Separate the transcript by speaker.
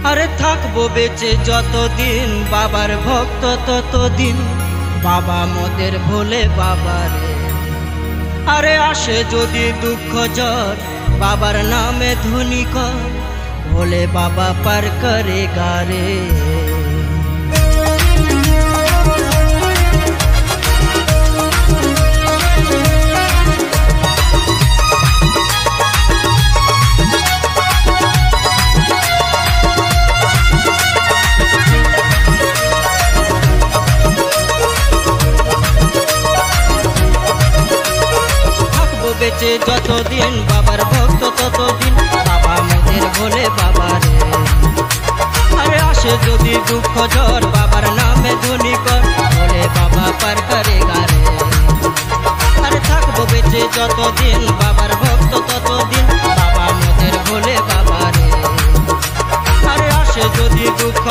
Speaker 1: আরে থাকবো বেঁচে যতদিন বাবার ভক্ত ততদিন, বাবা মোদের ভোলে বাবা রে। আরে আসে যদি দুঃখ জ্বর বাবার নামে ধুনি কর, ভোলে বাবা পার করে গারে। বেঁচে যতদিন বাবার ভক্ত ততদিন, বাবা মোদের ভোলে বাবা রে। আরে আসে যদি দুঃখ ঝড় বাবার নামে ধুনি কর, ভোলে বাবা পার করে গারে। আরে থাকবো বেঁচে যতদিন বাবার ভক্ত ততদিন, বাবা মোদের ভোলে বাবা রে। আরে আসে যদি দুঃখ